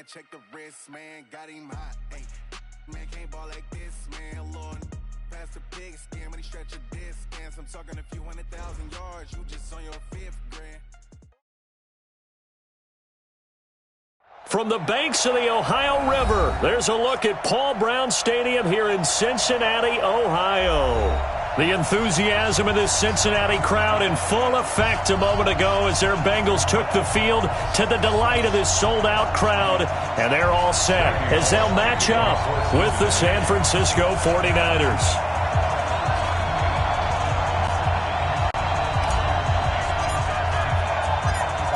check the wrist, man, got him hot. Hey, man, can't ball like this, man. Lord, pass the big skin, but he stretch a distance. I'm talking a few 100,000 yards, you just on your 5th grade. From the banks of the Ohio River, there's a look at Paul Brown Stadium here in Cincinnati, Ohio. The enthusiasm of this Cincinnati crowd in full effect a moment ago as their Bengals took the field to the delight of this sold-out crowd. And they're all set as they'll match up with the San Francisco 49ers.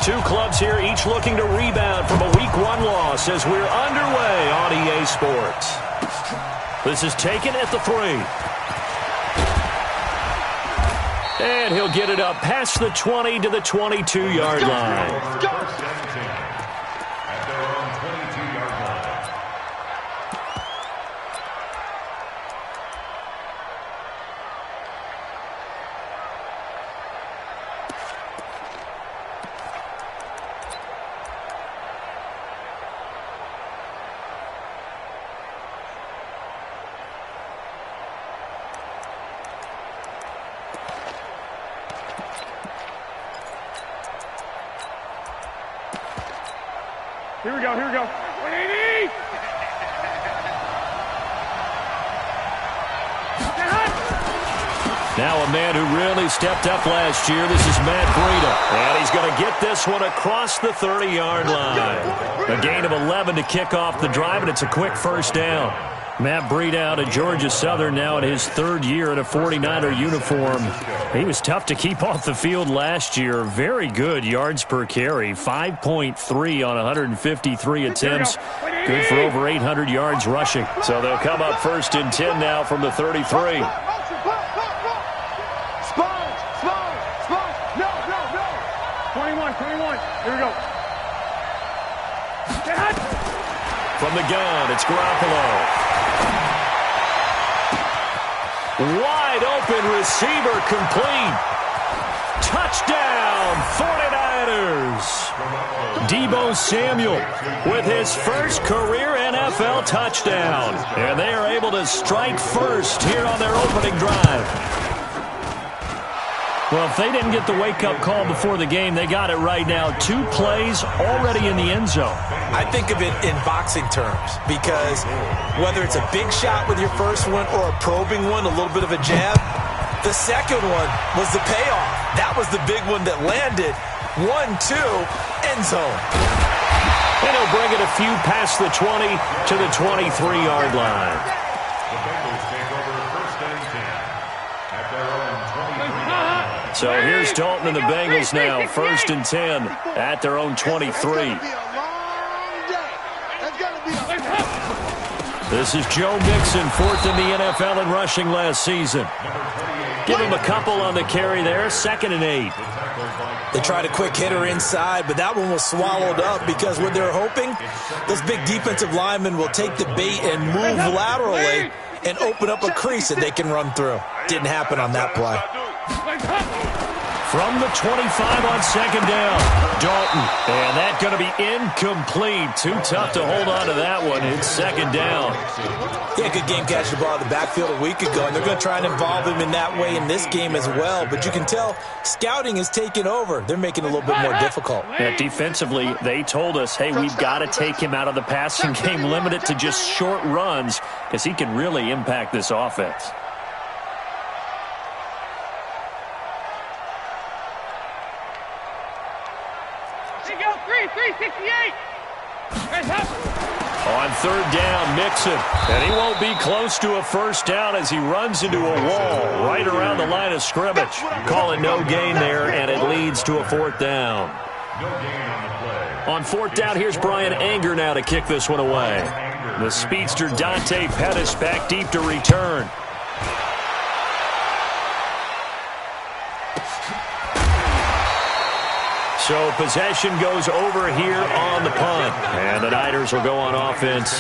Two clubs here, each looking to rebound from a Week 1 loss as we're underway on EA Sports. This is taken at the 3. And he'll get it up past the 20 to the 22-yard line. Here we go, here we go. 180! Now a man who really stepped up last year. This is Matt Breida. And he's going to get this one across the 30-yard line. A gain of 11 to kick off the drive, and it's a quick first down. Matt Breida out of Georgia Southern now in his 3rd year in a 49er uniform. He was tough to keep off the field last year. Very good yards per carry. 5.3 on 153 attempts. Good for over 800 yards rushing. So they'll come up 1st and 10 now from the 33. No. 21. Here we go. From the gun, it's Garoppolo. Wide open receiver complete. Touchdown, 49ers. Deebo Samuel with his first career NFL touchdown. And they are able to strike first here on their opening drive. Well, if they didn't get the wake-up call before the game, they got it right now. 2 plays already in the end zone. I think of it in boxing terms because whether it's a big shot with your first one or a probing one, a little bit of a jab, the second one was the payoff. That was the big one that landed. 1-2, end zone. And he'll bring it a few past the 20 to the 23-yard line. So here's Dalton and the Bengals now, 1st and 10 at their own 23. This is Joe Mixon, 4th in the NFL in rushing last season. Give him a couple on the carry there, 2nd and 8. They tried a quick hitter inside, but that one was swallowed up because what they're hoping, those big defensive linemen will take the bait and move laterally and open up a crease that they can run through. Didn't happen on that play. From the 25 on 2nd down, Dalton. And that's going to be incomplete. Too tough to hold on to that one. It's 2nd down. Yeah, good game catching the ball in the backfield a week ago, and they're going to try and involve him in that way in this game as well. But you can tell scouting is taking over. They're making it a little bit more difficult. Yeah, defensively, they told us, hey, we've got to take him out of the passing game, limit it to just short runs, because he can really impact this offense. On 3rd down, Mixon. And he won't be close to a first down as he runs into a wall right around the line of scrimmage. Call it no gain there, and it leads to a 4th down. On 4th down, here's Brian Anger now to kick this one away. The speedster Dante Pettis back deep to return. So possession goes over here on the punt. And the Niners will go on offense,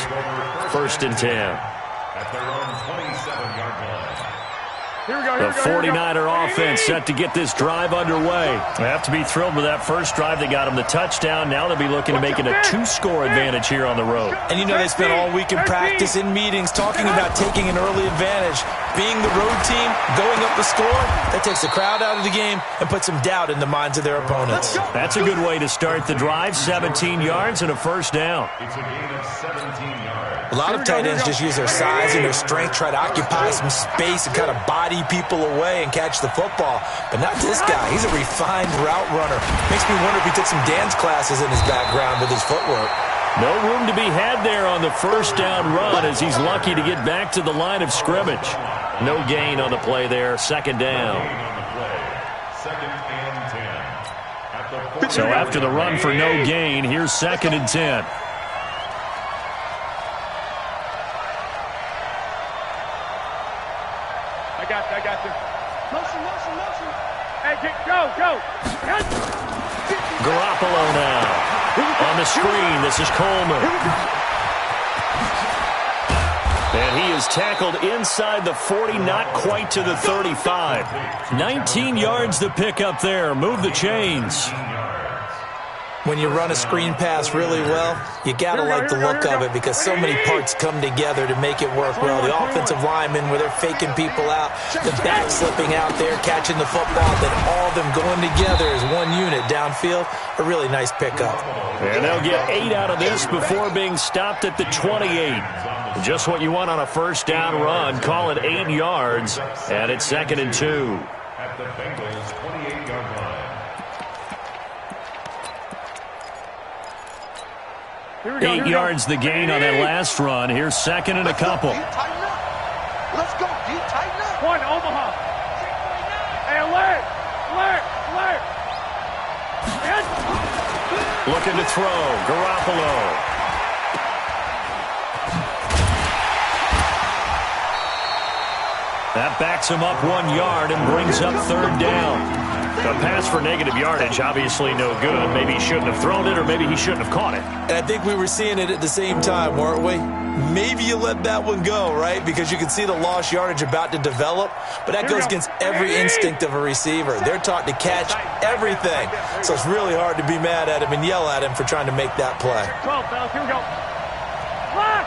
1st and 10. At their own 27-yard line. The 49er offense set to get this drive underway. They have to be thrilled with that first drive. They got them the touchdown. Now they'll be looking to make it a 2-score advantage here on the road. And you know they spent all week in practice, in meetings, talking about taking an early advantage. Being the road team, going up the score, that takes the crowd out of the game and puts some doubt in the minds of their opponents. That's a good way to start the drive. 17 yards and a first down. It's a gain of 17 yards. A lot of tight ends just use their size and their strength, try to occupy some space and kind of body people away and catch the football. But not this guy. He's a refined route runner. Makes me wonder if he took some dance classes in his background with his footwork. No room to be had there on the first down run as he's lucky to get back to the line of scrimmage. No gain on the play there. Second down. So after the run for no gain, here's 2nd and 10. I got you. Motion. Hey, go. Garoppolo now. On the screen, this is Coleman. And he is tackled inside the 40, not quite to the 35. 19 yards to pick up there. Move the chains. When you run a screen pass really well, you got to like the look of it because so many parts come together to make it work well. The offensive linemen, where they're faking people out, the back slipping out there, catching the football, then all of them going together as one unit downfield. A really nice pickup. And they'll get 8 out of this before being stopped at the 28. Just what you want on a first down run. Call it 8 yards, and it's 2nd and 2. At the Bengals' 28-yard line. 8 yards the gain on that last run. Here's 2nd and a couple. Let's go, D. Tighten up. One, Omaha. Hey, alert. Looking to throw. Garoppolo. That backs him up 1 yard and brings up 3rd down. A pass for negative yardage, obviously no good. Maybe he shouldn't have thrown it, or maybe he shouldn't have caught it. And I think we were seeing it at the same time, weren't we? Maybe you let that one go, right? Because you can see the lost yardage about to develop. But that goes against every instinct of a receiver. They're taught to catch everything. So it's really hard to be mad at him and yell at him for trying to make that play. 12, fellas, here we go. Lock!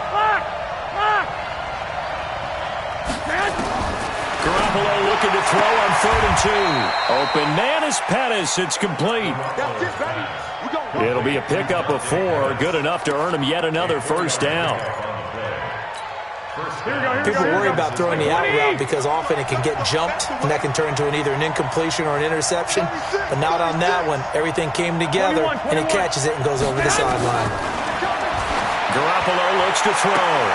Garoppolo looking to throw on 3rd and 2. Open man is Pettis. It's complete. It'll be a pickup of 4. Good enough to earn him yet another first down. People worry about throwing the out route because often it can get jumped, and that can turn into either an incompletion or an interception. But not on that one. Everything came together, and he catches it and goes over the sideline. Garoppolo looks to throw.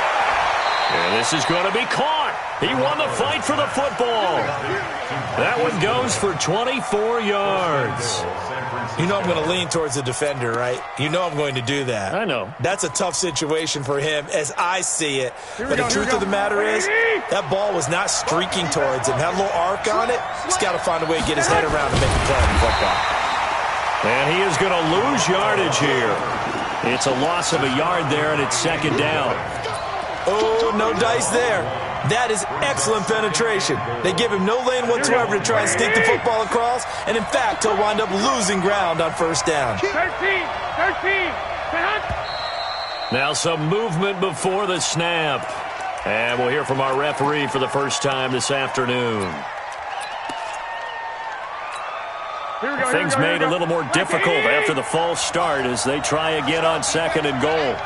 And this is going to be caught. He won the fight for the football. That one goes for 24 yards. You know I'm going to lean towards the defender, right? You know I'm going to do that. I know. That's a tough situation for him as I see it. But the truth of the matter is, that ball was not streaking towards him. Had a little arc on it. He's got to find a way to get his head around and make a play in football. And he is going to lose yardage here. It's a loss of a yard there, and it's 2nd down. Oh, no dice there. That is excellent penetration. They give him no lane whatsoever to try and sneak the football across, and in fact, he'll wind up losing ground on first down. 13. Now some movement before the snap. And we'll hear from our referee for the first time this afternoon. Things made a little more difficult after the false start as they try again on 2nd and goal.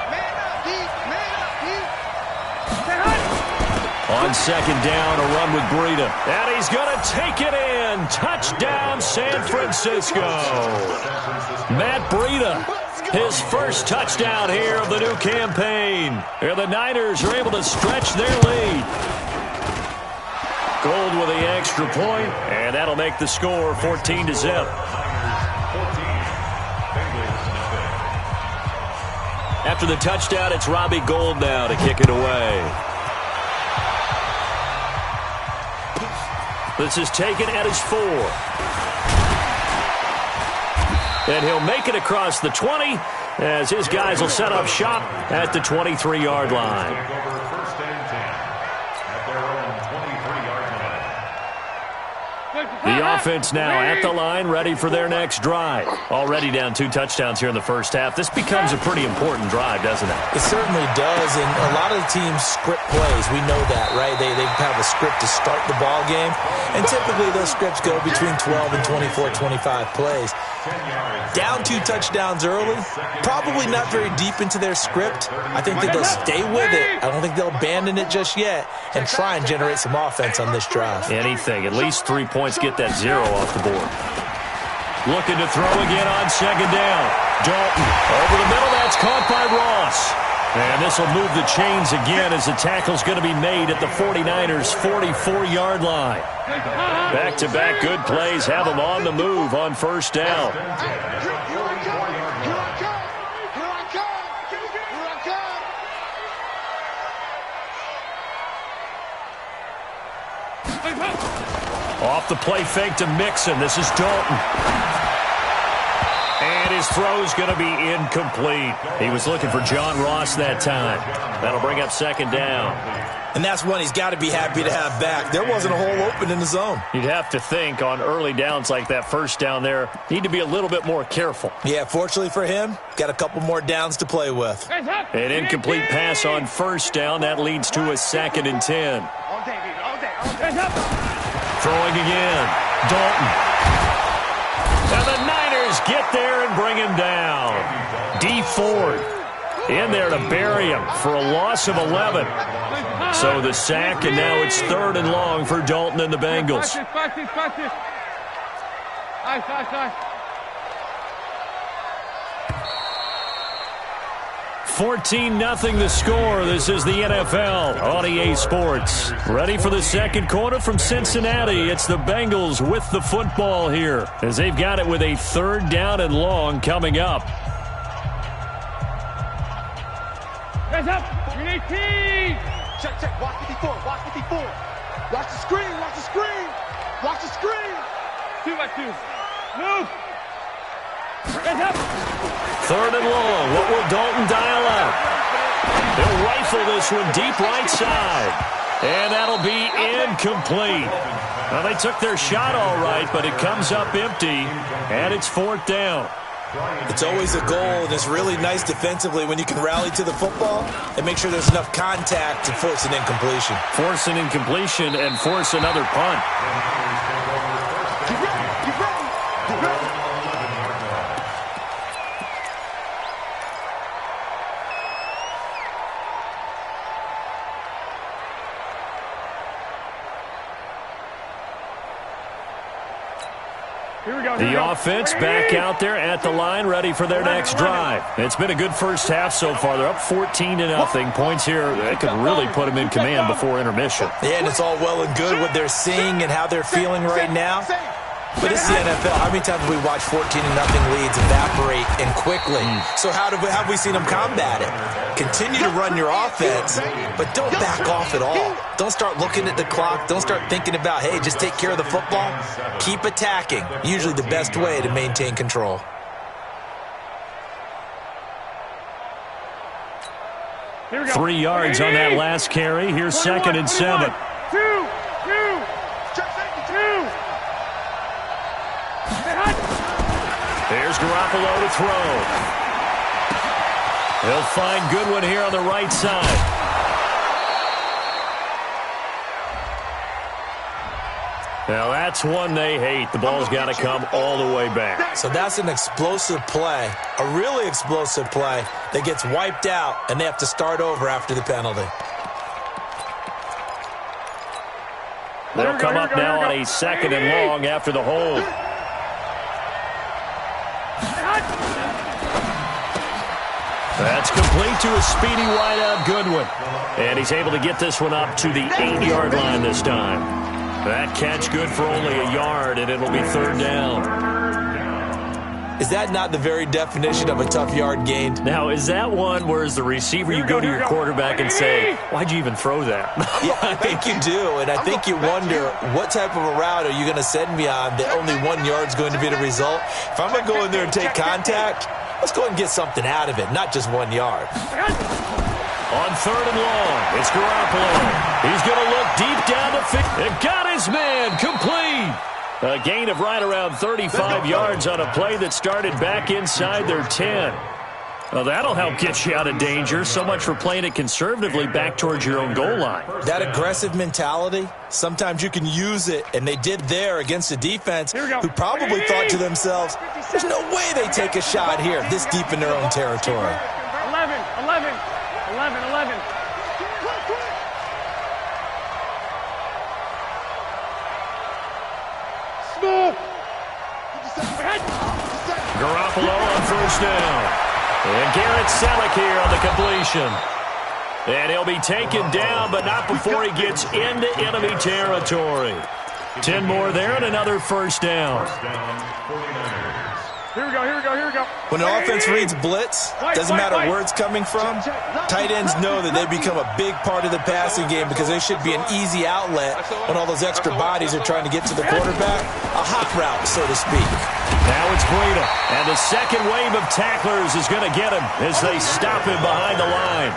On 2nd down, a run with Breida. And he's going to take it in. Touchdown, San Francisco. Matt Breida, his first touchdown here of the new campaign. And the Niners are able to stretch their lead. Gold with the extra point, and that'll make the score 14-0. After the touchdown, it's Robbie Gould now to kick it away. This is taken at his 4. And he'll make it across the 20 as his guys will set up shop at the 23-yard line. The offense now at the line, ready for their next drive. Already down 2 touchdowns here in the first half. This becomes a pretty important drive, doesn't it? It certainly does, and a lot of the teams script plays. We know that, right? They have a script to start the ball game, and typically those scripts go between 12 and 24, 25 plays. Down 2 touchdowns early, probably not very deep into their script. I think that they'll stay with it. I don't think they'll abandon it just yet and try and generate some offense on this drive. Anything. At least 3 points, get that 0 off the board. Looking to throw again on second down. Dalton over the middle. That's caught by Ross. And this will move the chains again as the tackle's going to be made at the 49ers' 44-yard line. Back-to-back good plays have them on the move on first down. Off the play fake to Mixon. This is Dalton. And his throw's going to be incomplete. He was looking for John Ross that time. That'll bring up second down. And that's one he's got to be happy to have back. There wasn't a hole open in the zone. You'd have to think on early downs like that first down there, need to be a little bit more careful. Yeah, fortunately for him, got a couple more downs to play with. An incomplete pass on first down. That leads to a 2nd and 10. Throwing again. Dalton. And the Niners get there and bring him down. D Ford in there to bury him for a loss of 11. So the sack, and now it's 3rd and long for Dalton and the Bengals. 14-0 the score. This is the NFL on EA Sports. Ready for the second quarter from Cincinnati. It's the Bengals with the football here as they've got it with a 3rd down and long coming up. Hands up. 318. Check. Watch 54. Watch 54. Watch the screen. Watch the screen. Watch the screen. 2 by 2. Move. Hands up. 3rd and long. What will Dalton dial up? He'll rifle this one deep right side. And that'll be incomplete. Well, they took their shot all right, but it comes up empty, and it's 4th down. It's always a goal, and it's really nice defensively when you can rally to the football and make sure there's enough contact to force an incompletion. Force an incompletion and force another punt. The offense back out there at the line, ready for their next drive. It's been a good first half so far. They're up 14-0. Points here, they could really put them in command before intermission. Yeah, and it's all well and good what they're seeing and how they're feeling right now. But it's the NFL. How many times have we watched 14-0 leads evaporate and quickly? So how have we seen them combat it? Continue to run your offense, but don't back off at all. Don't start looking at the clock. Don't start thinking about, hey, just take care of the football. Keep attacking. Usually the best way to maintain control. Here we go. 3 yards on that last carry. Here's 2nd and 7. 2. Here's Garoppolo to throw. He'll find Goodwin here on the right side. Now that's one they hate. The ball's got to come all the way back. So that's an explosive play, a really explosive play that gets wiped out, and they have to start over after the penalty. They'll come up now on a 2nd and long after the hold. That's complete to a speedy wideout Goodwin. And he's able to get this one up to the 8-yard line this time. That catch good for only a yard, and it'll be 3rd down. Is that not the very definition of a tough yard gained? Now, is that one where as the receiver you go to your quarterback and say, why'd you even throw that? Yeah, I think you do, and I think you wonder what type of a route are you going to send me on that only 1 yard's going to be the result? If I'm going to go in there and take contact, let's go and get something out of it, not just 1 yard. On 3rd and long, it's Garoppolo. He's going to look deep down the field. It got his man complete. A gain of right around 35 yards on a play that started back inside their 10. Well, that'll help get you out of danger. So much for playing it conservatively back towards your own goal line. That aggressive mentality, sometimes you can use it, and they did there against a defense who probably thought to themselves, there's no way they take a shot here this deep in their own territory. 11. Garoppolo on first down. And Garrett Selleck here on the completion. And he'll be taken down, but not before he gets into enemy territory. 10 more there and another first down. Here we go. When the offense reads blitz, doesn't matter where it's coming from, tight ends know that they become a big part of the passing game because they should be an easy outlet when all those extra bodies are trying to get to the quarterback. A hot route, so to speak. Now it's Breida, and the second wave of tacklers is going to get him as they stop him behind the line.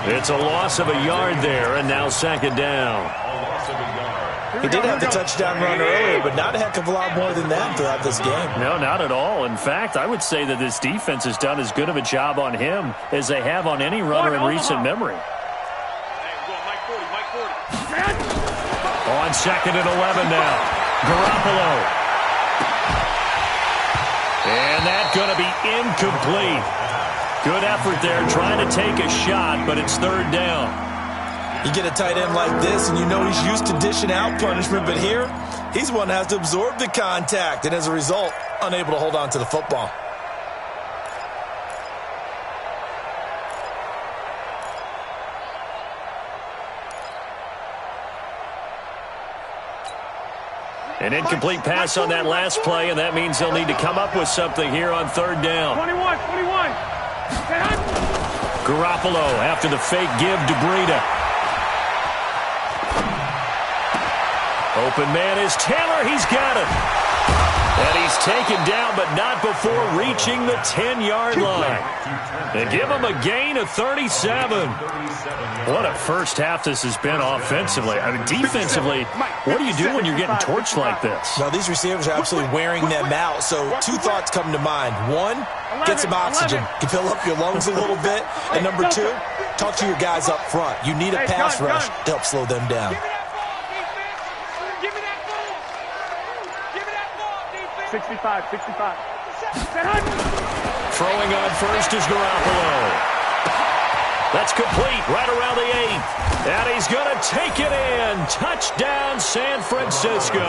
It's a loss of a yard there, and now second down. He did have the touchdown run earlier, but not a heck of a lot more than that throughout this game. No, not at all. In fact, I would say that this defense has done as good of a job on him as they have on any runner in recent memory. On second and 11 now. Garoppolo. And that's going to be incomplete. Good effort there trying to take a shot, but it's third down. You get a tight end like this, and you know he's used to dishing out punishment, but here, he's one that has to absorb the contact, and as a result, unable to hold on to the football. An incomplete pass on that last play, and that means they'll need to come up with something here on third down. 21. Garoppolo after the fake give to Breida. Open man is Taylor. He's got it. And he's taken down, but not before reaching the 10-yard line. They give him a gain of 37. What a first half this has been offensively. I mean, defensively, what do you do when you're getting torched like this? Well, these receivers are absolutely wearing them out. So two thoughts come to mind. One, get some oxygen. You fill up your lungs a little bit. And number two, talk to your guys up front. You need a pass rush to help slow them down. 65. Throwing on first is Garoppolo. That's complete right around the 8th. And he's going to take it in. Touchdown, San Francisco.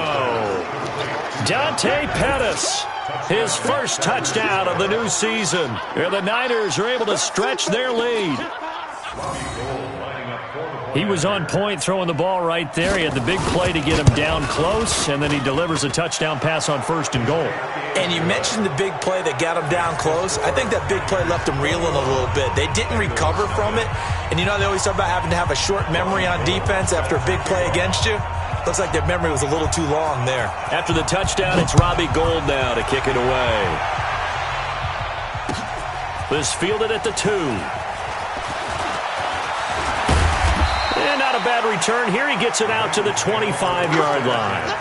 Dante Pettis, his first touchdown of the new season. And the Niners are able to stretch their lead. He was on point throwing the ball right there. He had the big play to get him down close, and then he delivers a touchdown pass on first and goal. And you mentioned the big play that got him down close. I think that big play left him reeling a little bit. They didn't recover from it. And you know they always talk about having to have a short memory on defense after a big play against you? Looks like their memory was a little too long there. After the touchdown, it's Robbie Gould now to kick it away. This fielded at the 2. And not a bad return. Here he gets it out to the 25-yard line.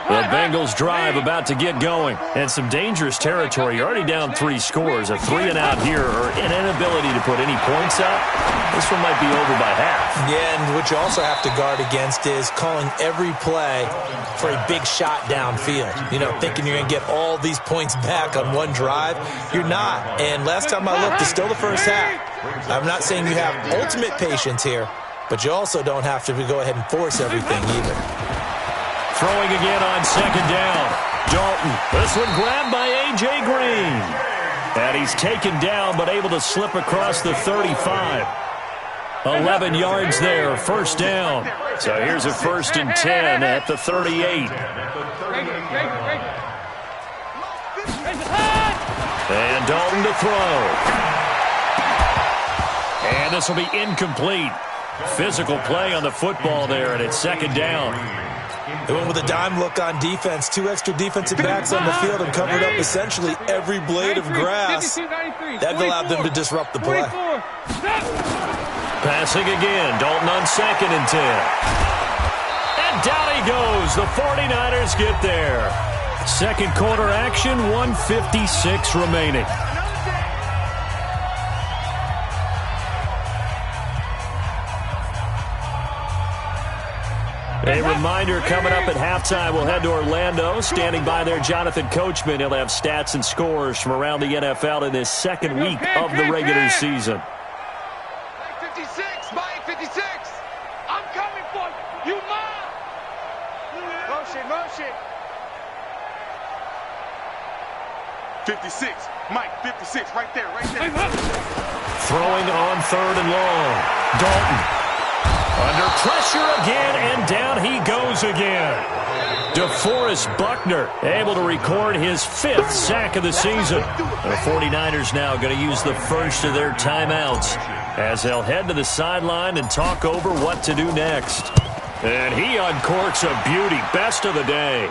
The Bengals drive about to get going. And some dangerous territory. You're already down 3 scores. A 3-and-out here or an inability to put any points up. This one might be over by half. Yeah, and what you also have to guard against is calling every play for a big shot downfield. You know, thinking you're going to get all these points back on one drive. You're not. And last time I looked, it's still the first half. I'm not saying you have ultimate patience here, but you also don't have to go ahead and force everything either. Throwing again on second down. Dalton. This one grabbed by A.J. Green. And he's taken down but able to slip across the 35. 11 yards there, first down. So here's a 1st and 10 at the 38. And Dalton to throw. And this will be incomplete. Physical play on the football there, and it's second down. They went with a dime look on defense. 2 extra defensive backs on the field and covered up essentially every blade of grass. That allowed them to disrupt the play. Passing again. Dalton on 2nd and 10. And down he goes. The 49ers get there. Second quarter action, 1:56 remaining. A reminder coming up at halftime, we'll head to Orlando. Standing by there, Jonathan Coachman. He'll have stats and scores from around the NFL in this second week of the regular season. 56, Mike 56. I'm coming for you, Ma. Motion. 56, Mike 56, right there. Throwing on 3rd and long. Dalton. Under pressure again, and down he goes again. DeForest Buckner able to record his 5th sack of the season. The 49ers now going to use the first of their timeouts as they'll head to the sideline and talk over what to do next. And he uncorks a beauty. Best of the day.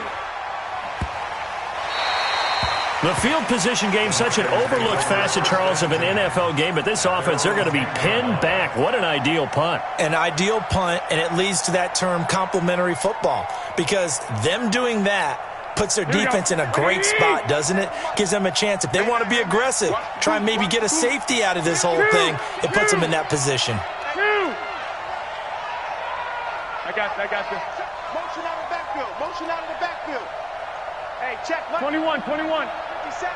The field position game, such an overlooked facet, Charles, of an NFL game, but this offense, they're going to be pinned back. What an ideal punt. An ideal punt, and it leads to that term complementary football, because them doing that puts their defense in a great spot, doesn't it? Gives them a chance. If they want to be aggressive, try and maybe get a safety out of this whole thing, it puts them in that position. I got this. Motion out of the backfield. Hey, check. 21. 57.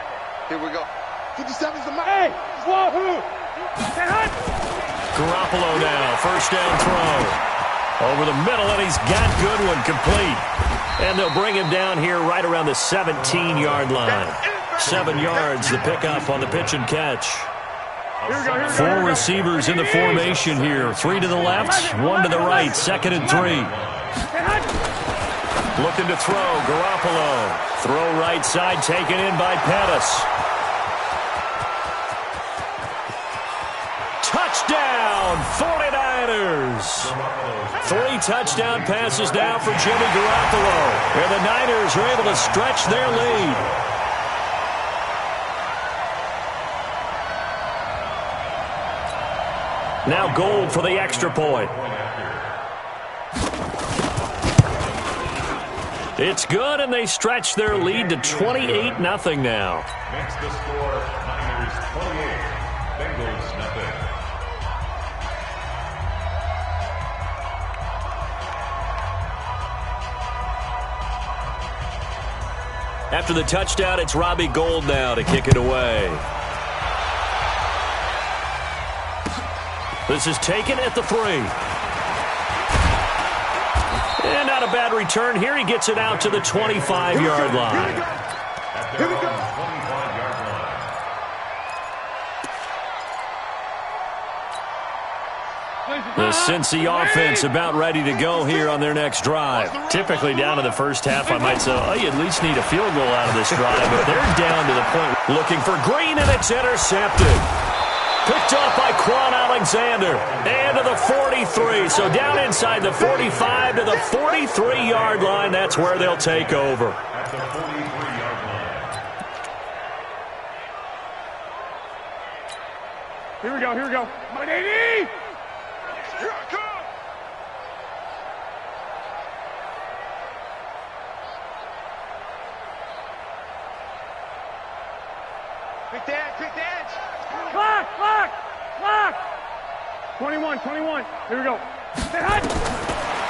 Here we go. 57's the mark. Hey, whoa. Garoppolo now, first down throw. Over the middle, and he's got Goodwin complete. And they'll bring him down here right around the 17-yard line. 7 yards, the pickup on the pitch and catch. Four receivers in the formation here. 3 to the left, 1 to the right. 2nd and 3. Looking to throw, Garoppolo. Throw right side, taken in by Pettis. Touchdown, 49ers. 3 touchdown passes now for Jimmy Garoppolo. And the Niners are able to stretch their lead. Now Gold for the extra point. It's good, and they stretch their lead to 28-0 now. Makes the score Niners 28, Bengals nothing. After the touchdown, it's Robbie Gould now to kick it away. This is taken at the 3. And not a bad return here. He gets it out to the 25-yard line. At their own 25-yard line. The Cincy offense about ready to go here on their next drive. Typically down to the first half, I might say, oh, you at least need a field goal out of this drive. But they're down to the point looking for Green, and it's intercepted. Picked up by Quan Alexander. And to the 43. So down inside the 45 to the 43-yard line. That's where they'll take over. At the 43-yard line. Here we go. Money! Here I come! Quick dance! Clock! 21. Here we go.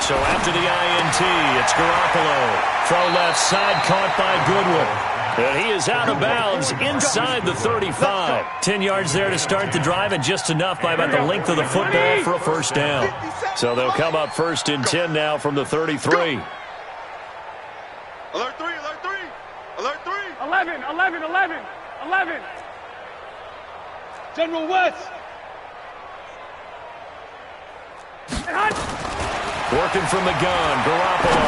So after the INT, it's Garoppolo. Throw left side, caught by Goodwin. And he is out of bounds inside the 35. 10 yards there to start the drive, and just enough by about the length of the football for a first down. So they'll come up 1st and 10 now from the 33. Alert 3. 11. General West. Working from the gun, Garoppolo.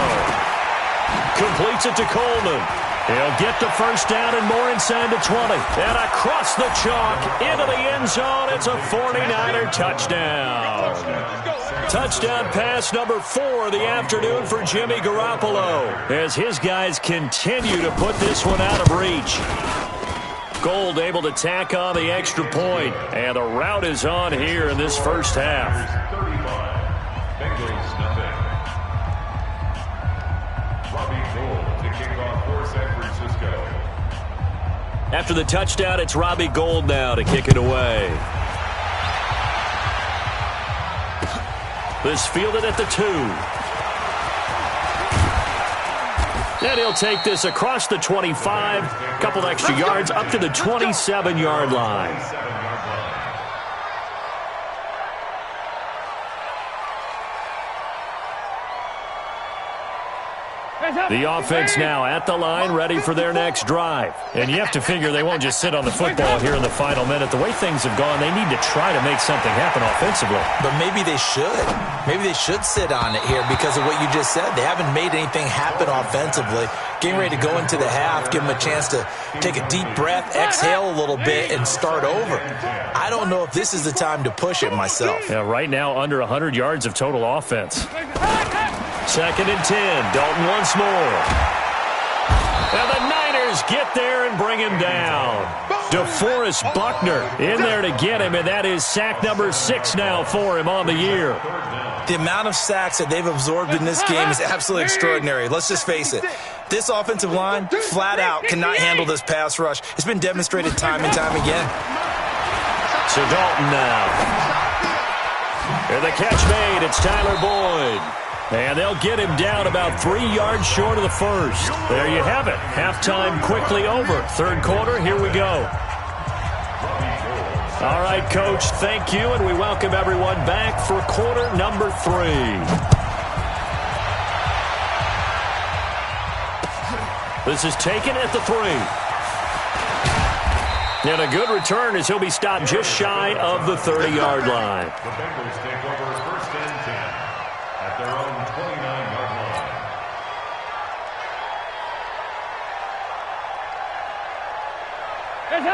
Completes it to Coleman. He'll get the first down and more inside the 20. And across the chalk, into the end zone. It's a 49er touchdown. Touchdown pass number 4 of the afternoon for Jimmy Garoppolo, as his guys continue to put this one out of reach. Gould able to tack on the extra point. And the rout is on here in this first half. 35. Bengals nothing. Robbie Gould to kick off for San Francisco. After the touchdown, it's Robbie Gould now to kick it away. This fielded at the 2. And he'll take this across the 25, couple extra yards up to the 27-yard line. The offense now at the line, ready for their next drive. And you have to figure they won't just sit on the football here in the final minute. The way things have gone, they need to try to make something happen offensively. But maybe they should. Maybe they should sit on it here because of what you just said. They haven't made anything happen offensively. Getting ready to go into the half, give them a chance to take a deep breath, exhale a little bit, and start over. I don't know if this is the time to push it myself. Yeah, right now under 100 yards of total offense. 2nd and 10. Dalton once more. And the Niners get there and bring him down. DeForest Buckner in there to get him, and that is sack number 6 now for him on the year. The amount of sacks that they've absorbed in this game is absolutely extraordinary. Let's just face it. This offensive line, flat out, cannot handle this pass rush. It's been demonstrated time and time again. So Dalton now. And the catch made. It's Tyler Boyd. And they'll get him down about 3 yards short of the first. There you have it. Halftime quickly over. Third quarter, here we go. All right, Coach, thank you, and we welcome everyone back for quarter number 3. This is taken at the 3. And a good return as he'll be stopped just shy of the 30-yard line. The Bengals take over 1st and 10 at their own 29-yard line.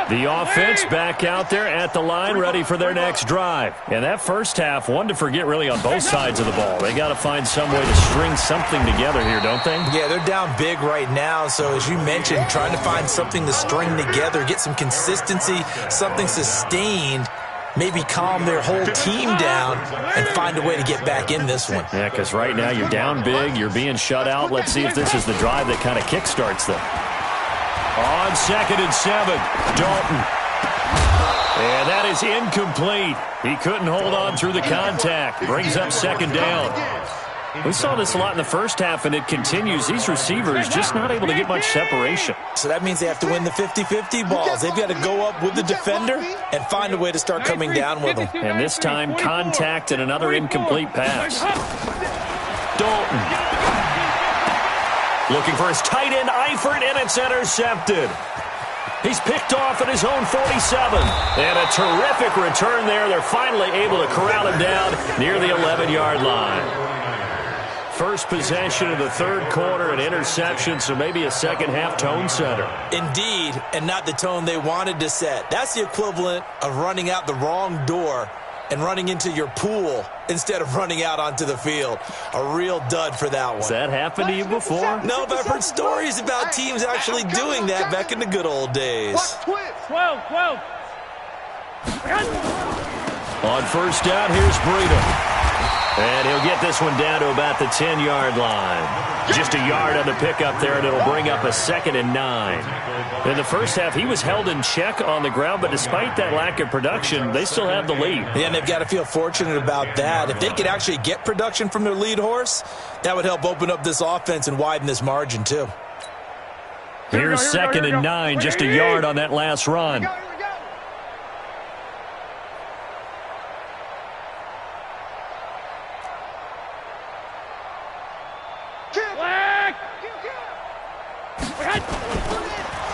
The offense back out there at the line, ready for their next drive. And that first half, one to forget really on both sides of the ball. They got to find some way to string something together here, don't they? Yeah, they're down big right now. So as you mentioned, trying to find something to string together, get some consistency, something sustained, maybe calm their whole team down and find a way to get back in this one. Yeah, because right now you're down big, you're being shut out. Let's see if this is the drive that kind of kickstarts them. On 2nd and 7, Dalton. And that is incomplete. He couldn't hold on through the contact. Brings up 2nd down. We saw this a lot in the first half, and it continues. These receivers just not able to get much separation. So that means they have to win the 50-50 balls. They've got to go up with the defender and find a way to start coming down with them. And this time, contact and another incomplete pass. Dalton. Looking for his tight end, Eifert, and it's intercepted. He's picked off at his own 47. And a terrific return there. They're finally able to corral him down near the 11-yard line. First possession of the third quarter, an interception, so maybe a second-half tone setter. Indeed, and not the tone they wanted to set. That's the equivalent of running out the wrong door and running into your pool instead of running out onto the field. A real dud for that one. Has that happened to you before? No, but I've heard stories about teams actually doing that back in the good old days. 12. On first down, here's Breida. And he'll get this one down to about the 10-yard line. Just a yard on the pickup there, and it'll bring up a 2nd and 9. In the first half, he was held in check on the ground, but despite that lack of production, they still have the lead. Yeah, and they've got to feel fortunate about that. If they could actually get production from their lead horse, that would help open up this offense and widen this margin, too. Here's 2nd and 9, just a yard on that last run.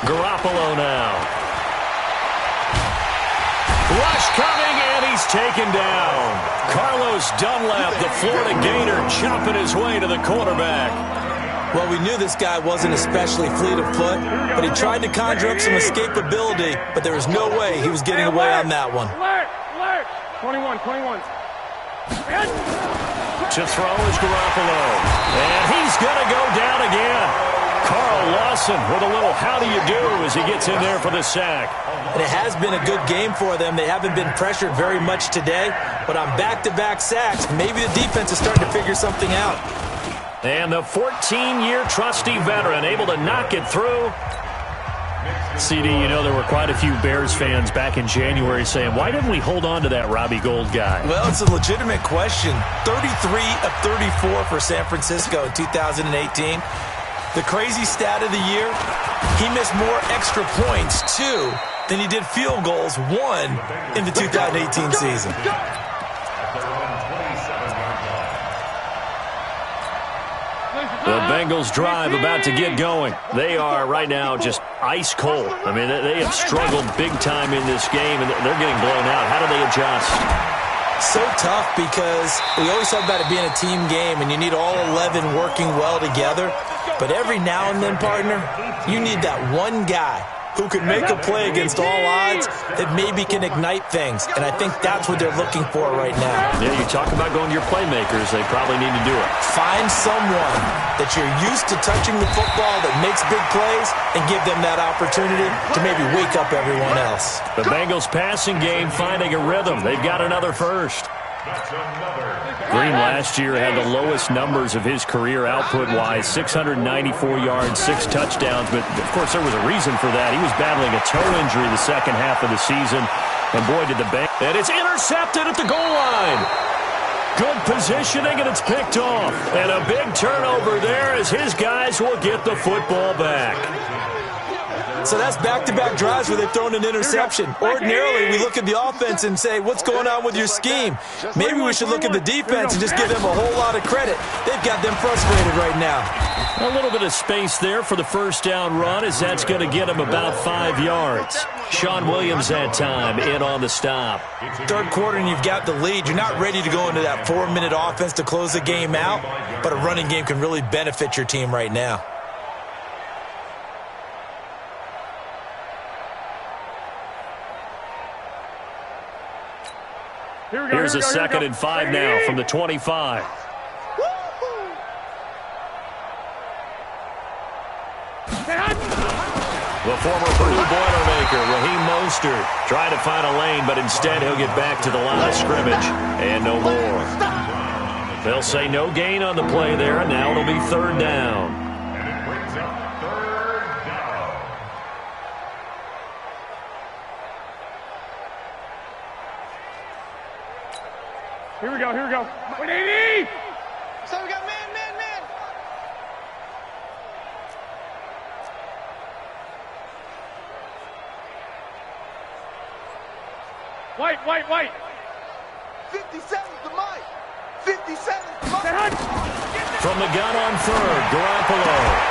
Garoppolo now. Rush coming, and he's taken down. Carlos Dunlap, the Florida Gator, chopping his way to the quarterback. Well, we knew this guy wasn't especially fleet of foot, but he tried to conjure up some escapability, but there was no way he was getting away on that one. Alert! 21. To throw is Garoppolo. And he's going to go down again. Carl Wilson with a little how do you do as he gets in there for the sack. And it has been a good game for them. They haven't been pressured very much today, but on back-to-back sacks, maybe the defense is starting to figure something out. And the 14-year trusty veteran able to knock it through. CD, you know there were quite a few Bears fans back in January saying, why didn't we hold on to that Robbie Gould guy? Well, it's a legitimate question. 33 of 34 for San Francisco in 2018. The crazy stat of the year, he missed more extra points, 2, than he did field goals, 1, in the 2018 season. The Bengals drive about to get going. They are right now just ice cold. I mean, they have struggled big time in this game, and they're getting blown out. How do they adjust? So tough because we always talk about it being a team game, and you need all 11 working well together. But every now and then, partner, you need that one guy who can make a play against all odds that maybe can ignite things. And I think that's what they're looking for right now. Yeah, you talk about going to your playmakers. They probably need to do it. Find someone that you're used to touching the football that makes big plays and give them that opportunity to maybe wake up everyone else. The Bengals passing game finding a rhythm. They've got another first. Green last year had the lowest numbers of his career output-wise, 694 yards, 6 touchdowns. But, of course, there was a reason for that. He was battling a toe injury the second half of the season. And, boy, did the Bengals. And it's intercepted at the goal line. Good positioning, and it's picked off. And a big turnover there as his guys will get the football back. So that's back-to-back drives where they've thrown an interception. Ordinarily, we look at the offense and say, what's going on with your scheme? Maybe we should look at the defense and just give them a whole lot of credit. They've got them frustrated right now. A little bit of space there for the first down run as that's going to get him about 5 yards. Sean Williams that time in on the stop. Third quarter and you've got the lead. You're not ready to go into that 4-minute offense to close the game out, but a running game can really benefit your team right now. Here's a 2nd and 5 now from the 25. The former Purdue Boilermaker, Raheem Mostert, trying to find a lane, but instead he'll get back to the line of scrimmage and no more. They'll say no gain on the play there, and now it'll be 3rd down. Here we go. 180! So we got man. White. 57's the mic. 57's the mic. From the gun on 3rd, Garoppolo.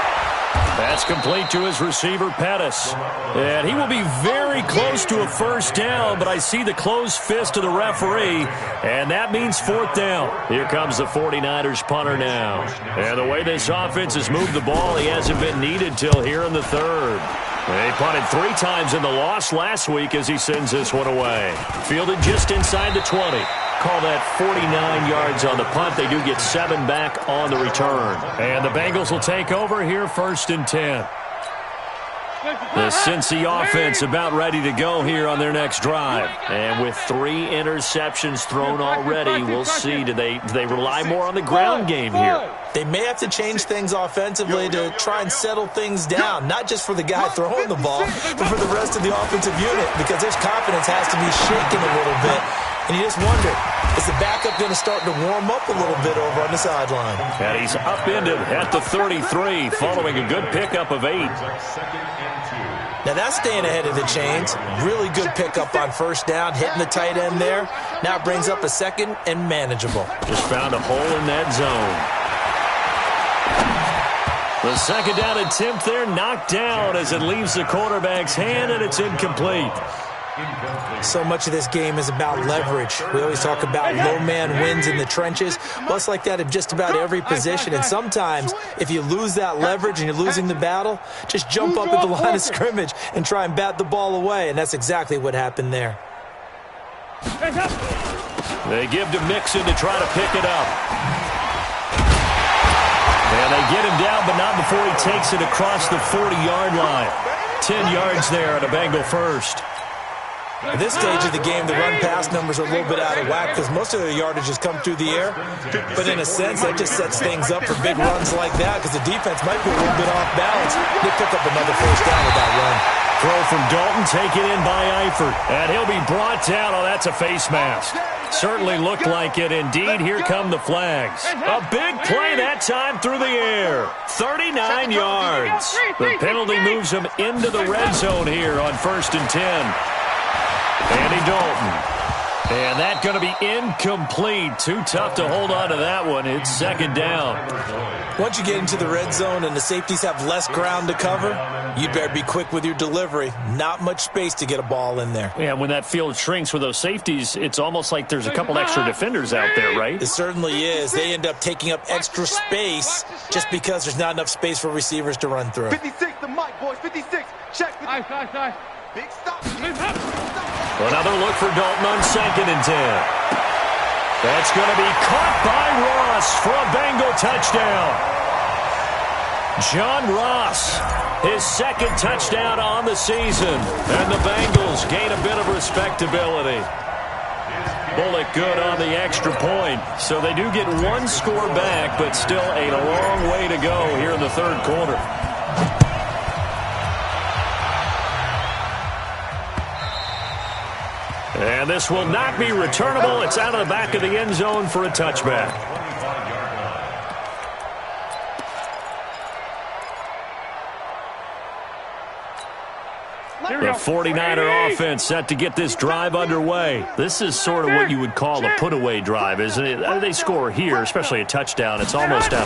That's complete to his receiver, Pettis. And he will be very close to a first down, but I see the closed fist of the referee, and that means 4th down. Here comes the 49ers punter now. And the way this offense has moved the ball, he hasn't been needed till here in the 3rd. They punted 3 times in the loss last week as he sends this one away. Fielded just inside the 20. Call that 49 yards on the punt. They do get 7 back on the return. And the Bengals will take over here 1st and 10. The Cincy offense about ready to go here on their next drive. And with 3 interceptions thrown already, we'll see. Do they rely more on the ground game here? They may have to change things offensively to try and settle things down, not just for the guy throwing the ball, but for the rest of the offensive unit, because their confidence has to be shaken a little bit. And you just wonder, is the backup going to start to warm up a little bit over on the sideline? And he's upended at the 33 following a good pickup of 8. Now that's staying ahead of the chains. Really good pickup on 1st down, hitting the tight end there. Now it brings up a 2nd and manageable. Just found a hole in that zone. The 2nd down attempt there knocked down as it leaves the quarterback's hand, and it's incomplete. So much of this game is about leverage. We always talk about low man wins in the trenches. Well, it's like that in just about every position. And sometimes, if you lose that leverage and you're losing the battle, just jump up at the line of scrimmage and try and bat the ball away. And that's exactly what happened there. They give to Mixon to try to pick it up. And they get him down, but not before he takes it across the 40-yard line. 10 yards there on a Bengal first. At this stage of the game, the run-pass numbers are a little bit out of whack because most of their yardage has come through the air. But in a sense, that just sets things up for big runs like that because the defense might be a little bit off balance. They pick up another first down with that run. Throw from Dalton, taken in by Eifert. And he'll be brought down. Oh, that's a face mask. Certainly looked like it. Indeed, here come the flags. A big play that time through the air. 39 yards. The penalty moves him into the red zone here on 1st and 10. Andy Dalton. And that's going to be incomplete. Too tough to hold on to that one. It's 2nd down. Once you get into the red zone and the safeties have less ground to cover, you better be quick with your delivery. Not much space to get a ball in there. Yeah, when that field shrinks with those safeties, it's almost like there's a couple extra defenders out there, right? It certainly is. They end up taking up extra space just because there's not enough space for receivers to run through. 56, the mic, boys. 56. Check. Big stop. Another look for Dalton on 2nd and 10. That's going to be caught by Ross for a Bengal touchdown. John Ross, his 2nd touchdown on the season. And the Bengals gain a bit of respectability. Bullock good on the extra point. So they do get one score back, but still a long way to go here in the 3rd quarter. And this will not be returnable. It's out of the back of the end zone for a touchback. The 49er offense set to get this drive underway. This is sort of what you would call a put-away drive, isn't it? They score here, especially a touchdown. It's almost out of